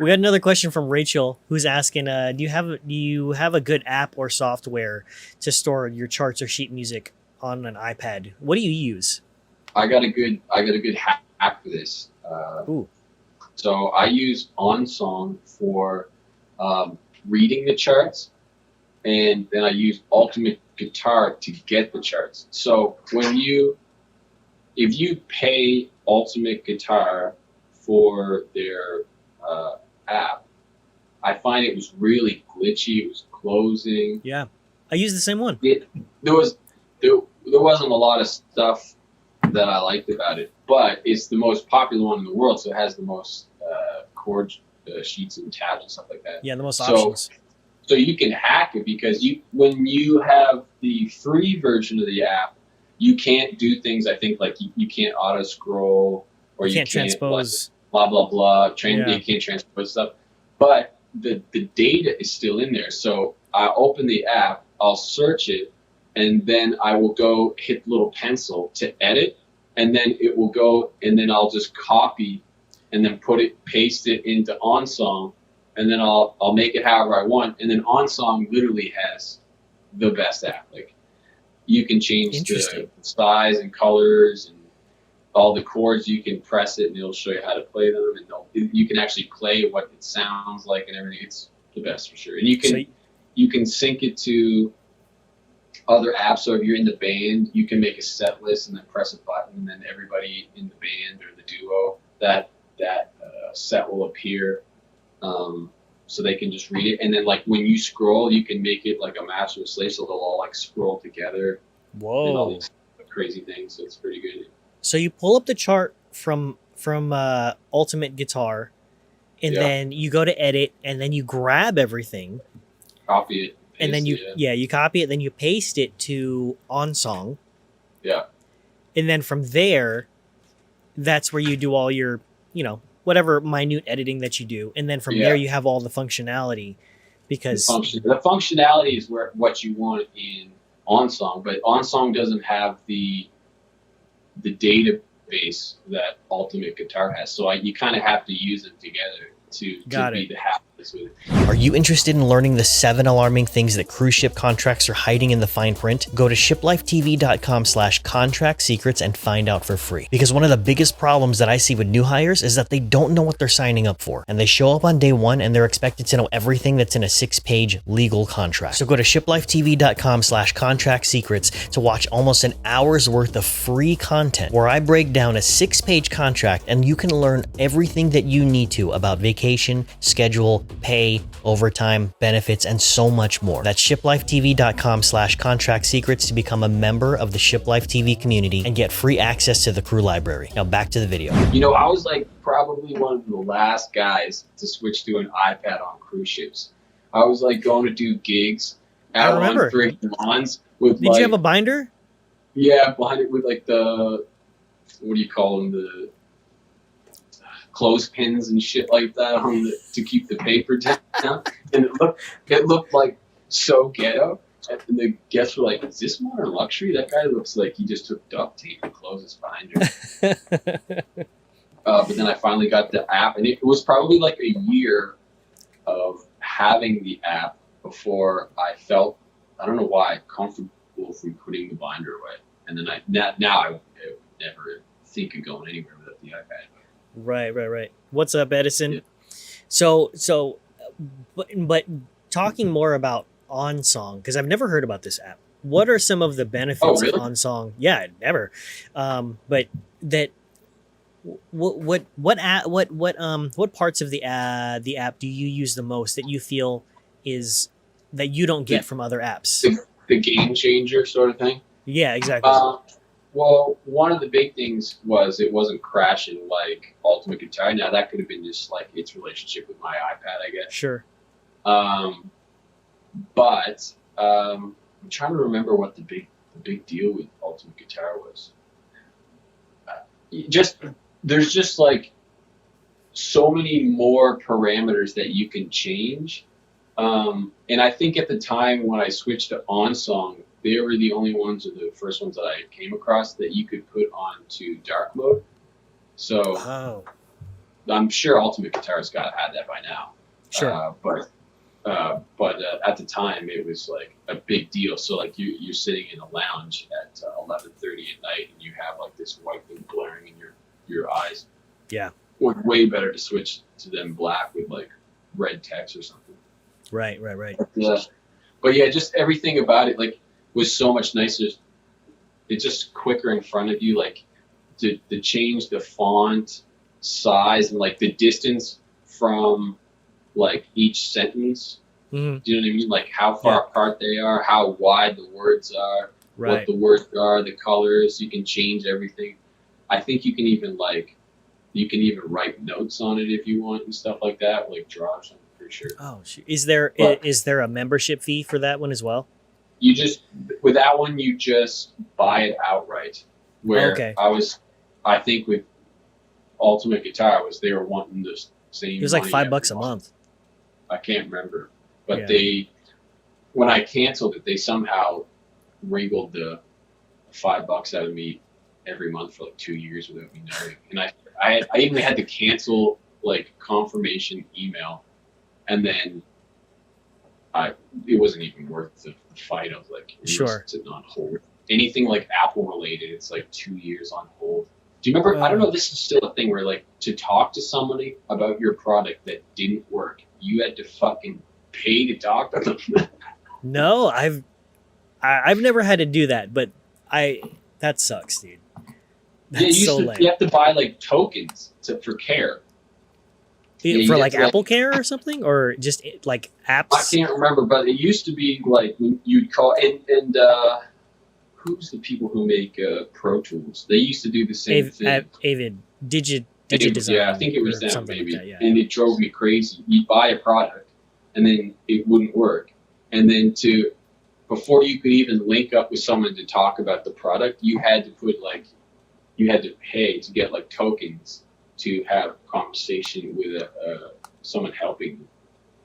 We got another question from Rachel, who's asking, do you have a good app or software to store your charts or sheet music on an iPad? What do you use? I got a good hack for this. Ooh, So I use Onsong for reading the charts, and then I use Ultimate Guitar to get the charts. So if you pay Ultimate Guitar for their app, I find it was really glitchy. It was closing. yeah, I use the same one. It there was there wasn't a lot of stuff that I liked about it, but it's the most popular one in the world, so it has the most chord sheets and tabs and stuff like that. Yeah, the most So options. so you can hack it because when you have the free version of the app, you can't do things. I think like you can't auto scroll or You you can't can't like transpose. blah blah blah. Yeah, You can't transpose stuff, but the data is still in there. So I open the app, I'll search it, and then I will go hit the little pencil to edit, and then it will go, and then I'll just copy, and then paste it into Onsong, and then I'll make it however I want, and then Onsong literally has the best app. Like you can change interesting. the size and colors and all the chords. You can press it, and it'll show you how to play them, and you can actually play what it sounds like and everything. It's the best for sure, and So you can sync it to other apps. So if you're in the band, you can make a set list and then press a button, and then everybody in the band or the duo that set will appear, so they can just read it. And then like when you scroll, you can make it like a master and slave, so they'll all like scroll together and all whoa. these crazy things. So it's pretty good. So you pull up the chart from Ultimate Guitar, and Yeah, then you go to edit, and then you grab everything, copy it, and then paste it. you copy it, then you paste it to OnSong, Yeah, and then from there, that's where you do all your, whatever minute editing that you do, and then from there yeah. you have all the functionality, because The functionality is what you want in OnSong, but OnSong doesn't have the database that Ultimate Guitar has. So you kind of have to use them together to got be it. the happiest with it. Are you interested in learning the 7 alarming things that cruise ship contracts are hiding in the fine print? Go to shiplifetv.com/contract secrets and find out for free. Because one of the biggest problems that I see with new hires is that they don't know what they're signing up for. And they show up on day one and they're expected to know everything that's in a 6-page legal contract. So go to shiplifetv.com/contract secrets to watch almost an hour's worth of free content where I break down a 6-page contract, and you can learn everything that you need to about vacation, schedule, pay, overtime, benefits, and so much more. That's shiplifetv.com/contract secrets to become a member of the Shiplife TV community and get free access to the crew library. Now back to the video. I was like probably one of the last guys to switch to an iPad on cruise ships. I was like going to do gigs I out on remember. friggin' lawns with Did you have a binder? behind it with like what do you call them, the clothespins and shit like that to keep the paper down, and it looked like so ghetto. And the guests were like, "Is this modern luxury? That guy looks like he just took duct tape and closed his binder." But then I finally got the app, and it was probably like a year of having the app before I felt, I don't know why, comfortable from putting the binder away. And then now I would never think of going anywhere without the iPad. Right. What's up, Edison? Yeah. So, but talking more about OnSong, because I've never heard about this app. What are some of the Oh, benefits of really? OnSong? Yeah, never. But that what parts of the app do you use the most that you feel is that you don't get The, from other apps? the game changer sort of thing. Yeah, exactly. Well, one of the big things was it wasn't crashing like Ultimate Guitar. Now that could have been just like its relationship with my iPad, I guess. Sure. Um, but I'm trying to remember what the big deal with Ultimate Guitar was. Just there's just like so many more parameters that you can change. And I think at the time when I switched to OnSong, they were the only ones, or the first ones that I came across, that you could put on to dark mode. So Oh, I'm sure Ultimate Guitar's got to have that by now. Sure. But at the time, it was like a big deal. So like you're sitting in a lounge at 11:30 at night, and you have like this white thing glaring in your eyes. Yeah. Way better to switch to them black with like red text or something. Right. But yeah, just everything about it like was so much nicer. It's just quicker in front of you, like to change the font size and like the distance from like each sentence. Mm-hmm. Do you know what I mean? Like how far apart they are, how wide the words are, what the words are, the colors. You can change everything. I think you can even write notes on it if you want and stuff like that, like draw or something. For sure. Oh, is there a membership fee for that one as well? You just with that one you just buy it outright. Where I think with Ultimate Guitar they were wanting the same. It was like $5 a month. I can't remember, but when I canceled it, they somehow wriggled the $5 out of me every month for like 2 years without me knowing. And I even had to cancel like confirmation email, and then it wasn't even worth the fight. I was like, sure, sitting on hold. Anything like Apple related, it's like 2 years on hold. Do you remember? I don't know if this is still a thing where like to talk to somebody about your product that didn't work, you had to fucking pay to talk to them. No, I've never had to do that, but that sucks, dude. That's you have to buy like tokens for care. For like Apple Care or something, or just like apps. I can't remember, but it used to be like when you'd call and who's the people who make Pro Tools? They used to do the same thing. Avid Design. Yeah, I think it was them maybe. Like that, and it drove me crazy. You'd buy a product and then it wouldn't work, and then before you could even link up with someone to talk about the product, you had to pay to get like tokens to have a conversation with someone helping